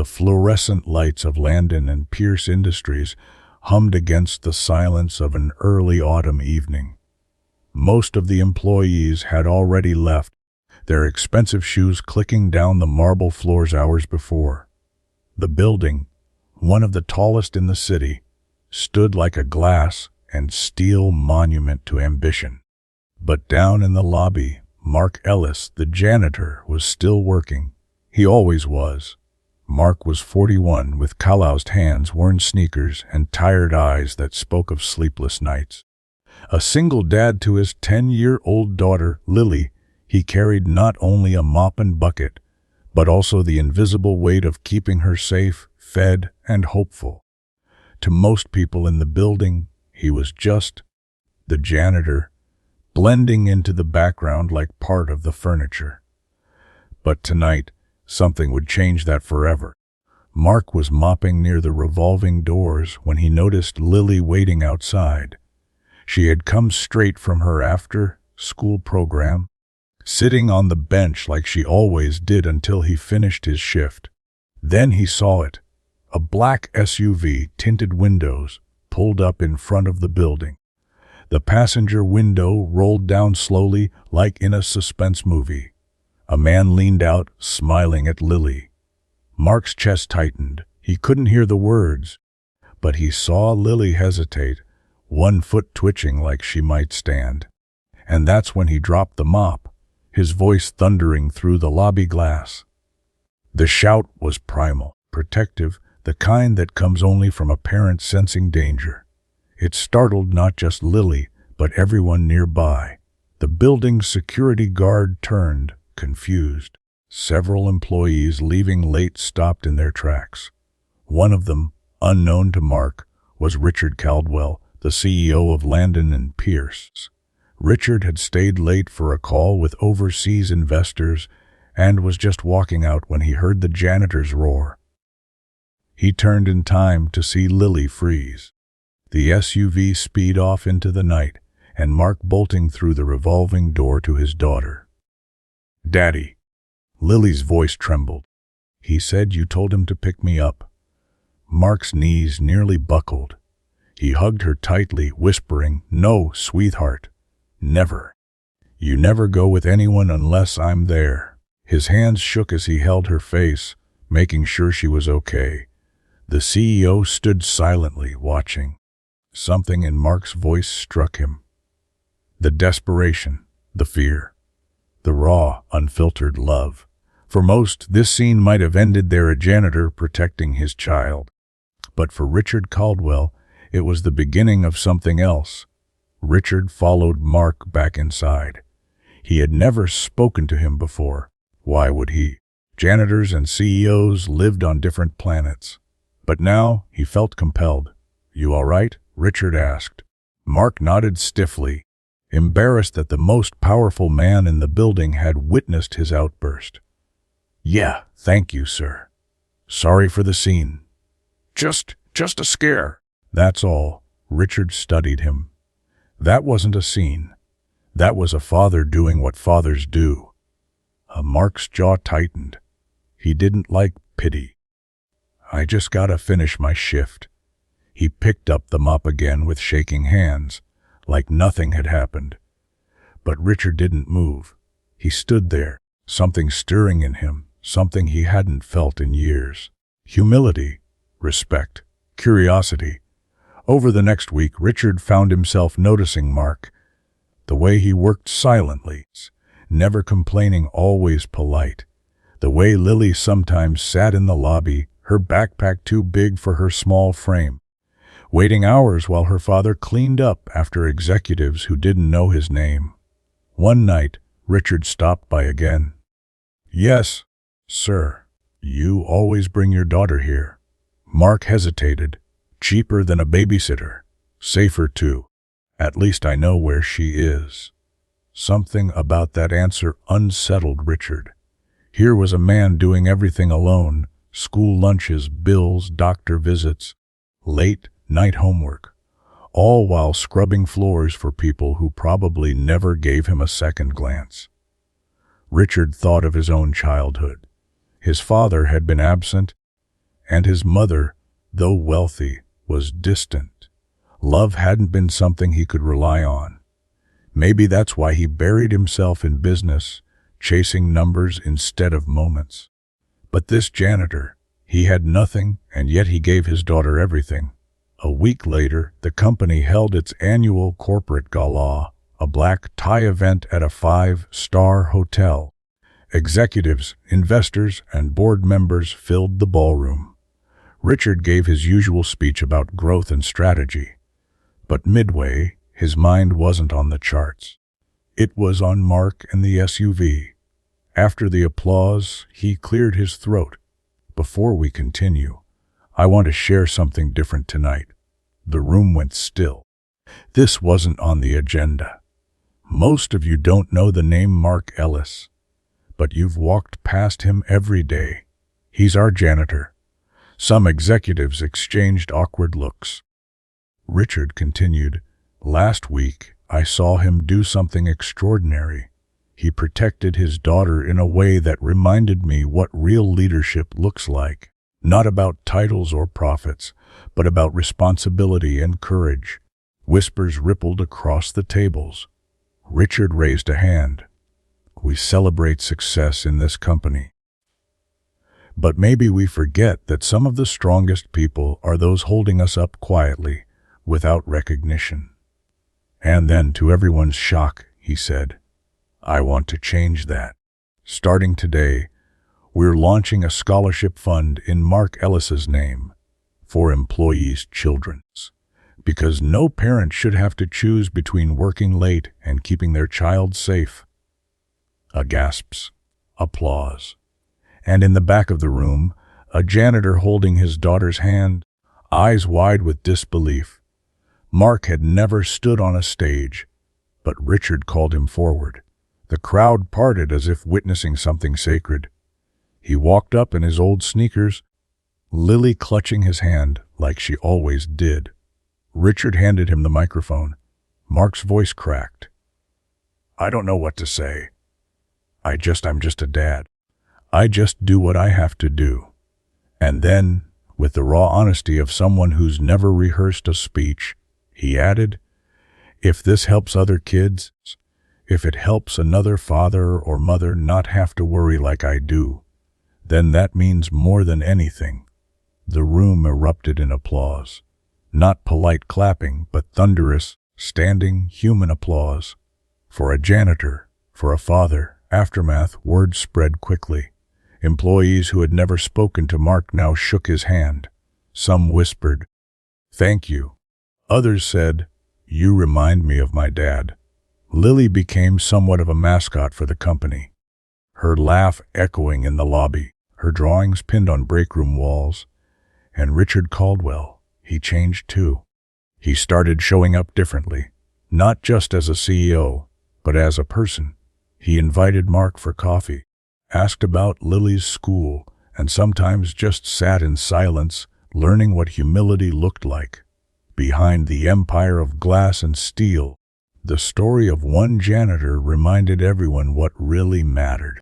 The fluorescent lights of Landon and Pierce Industries hummed against the silence of an early autumn evening. Most of the employees had already left, their expensive shoes clicking down the marble floors hours before. The building, one of the tallest in the city, stood like a glass and steel monument to ambition. But down in the lobby, Mark Ellis, the janitor, was still working. He always was. Mark was 41, with calloused hands, worn sneakers, and tired eyes that spoke of sleepless nights. A single dad to his 10-year-old daughter, Lily, he carried not only a mop and bucket, but also the invisible weight of keeping her safe, fed, and hopeful. To most people in the building, he was just the janitor, blending into the background like part of the furniture. But tonight, something would change that forever. Mark was mopping near the revolving doors when he noticed Lily waiting outside. She had come straight from her after-school program, sitting on the bench like she always did until he finished his shift. Then he saw it. A black SUV, tinted windows, pulled up in front of the building. The passenger window rolled down slowly like in a suspense movie. A man leaned out, smiling at Lily. Mark's chest tightened. He couldn't hear the words, but he saw Lily hesitate, one foot twitching like she might stand. And that's when he dropped the mop, his voice thundering through the lobby glass. The shout was primal, protective, the kind that comes only from a parent sensing danger. It startled not just Lily, but everyone nearby. The building's security guard turned, confused. Several employees leaving late stopped in their tracks. One of them, unknown to Mark, was Richard Caldwell, the CEO of Landon and Pierce. Richard had stayed late for a call with overseas investors and was just walking out when he heard the janitor's roar. He turned in time to see Lily freeze. The SUV speed off into the night, and Mark bolting through the revolving door to his daughter. "Daddy." Lily's voice trembled. "He said you told him to pick me up." Mark's knees nearly buckled. He hugged her tightly, whispering, "No, sweetheart. Never. You never go with anyone unless I'm there." His hands shook as he held her face, making sure she was okay. The CEO stood silently, watching. Something in Mark's voice struck him. The desperation, the fear, the raw, unfiltered love. For most, this scene might have ended there, a janitor protecting his child. But for Richard Caldwell, it was the beginning of something else. Richard followed Mark back inside. He had never spoken to him before. Why would he? Janitors and CEOs lived on different planets. But now he felt compelled. "You all right?" Richard asked. Mark nodded stiffly, embarrassed that the most powerful man in the building had witnessed his outburst. "Yeah, thank you, sir. Sorry for the scene. Just a scare." "That's all." Richard studied him. That wasn't a scene. That was a father doing what fathers do. Mark's jaw tightened. He didn't like pity. "I just gotta finish my shift." He picked up the mop again with shaking hands, like nothing had happened. But Richard didn't move. He stood there, something stirring in him, something he hadn't felt in years. Humility, respect, curiosity. Over the next week, Richard found himself noticing Mark. The way he worked silently, never complaining, always polite. The way Lily sometimes sat in the lobby, her backpack too big for her small frame, waiting hours while her father cleaned up after executives who didn't know his name. One night, Richard stopped by again. "Yes, sir. You always bring your daughter here." Mark hesitated. "Cheaper than a babysitter. Safer too. At least I know where she is." Something about that answer unsettled Richard. Here was a man doing everything alone: school lunches, bills, doctor visits, late night homework, all while scrubbing floors for people who probably never gave him a second glance. Richard thought of his own childhood. His father had been absent, and his mother, though wealthy, was distant. Love hadn't been something he could rely on. Maybe that's why he buried himself in business, chasing numbers instead of moments. But this janitor, he had nothing, and yet he gave his daughter everything. A week later, the company held its annual corporate gala, a black tie event at a 5-star hotel. Executives, investors, and board members filled the ballroom. Richard gave his usual speech about growth and strategy. But midway, his mind wasn't on the charts. It was on Mark and the SUV. After the applause, he cleared his throat. "Before we continue, I want to share something different tonight." The room went still. This wasn't on the agenda. Most of you don't know the name Mark Ellis, but you've walked past him every day. He's our janitor. Some executives exchanged awkward looks. Richard continued, "Last week, I saw him do something extraordinary. He protected his daughter in a way that reminded me what real leadership looks like. Not about titles or profits, but about responsibility and courage." Whispers rippled across the tables. Richard raised a hand. "We celebrate success in this company. But maybe we forget that some of the strongest people are those holding us up quietly, without recognition." And then, to everyone's shock, he said, "I want to change that. Starting today, we're launching a scholarship fund in Mark Ellis's name for employees' children, because no parent should have to choose between working late and keeping their child safe." A gasps, applause, and in the back of the room, a janitor holding his daughter's hand, eyes wide with disbelief. Mark had never stood on a stage, but Richard called him forward. The crowd parted as if witnessing something sacred. He walked up in his old sneakers, Lily clutching his hand like she always did. Richard handed him the microphone. Mark's voice cracked. "I don't know what to say. I'm just a dad. I just do what I have to do." And then, with the raw honesty of someone who's never rehearsed a speech, he added, "If this helps other kids, if it helps another father or mother not have to worry like I do, then that means more than anything." The room erupted in applause. Not polite clapping, but thunderous, standing, human applause. For a janitor, for a father, aftermath, word spread quickly. Employees who had never spoken to Mark now shook his hand. Some whispered, "Thank you." Others said, "You remind me of my dad." Lily became somewhat of a mascot for the company. Her laugh echoing in the lobby, her drawings pinned on breakroom walls. And Richard Caldwell, he changed too. He started showing up differently, not just as a CEO, but as a person. He invited Mark for coffee, asked about Lily's school, and sometimes just sat in silence, learning what humility looked like. Behind the empire of glass and steel, the story of one janitor reminded everyone what really mattered.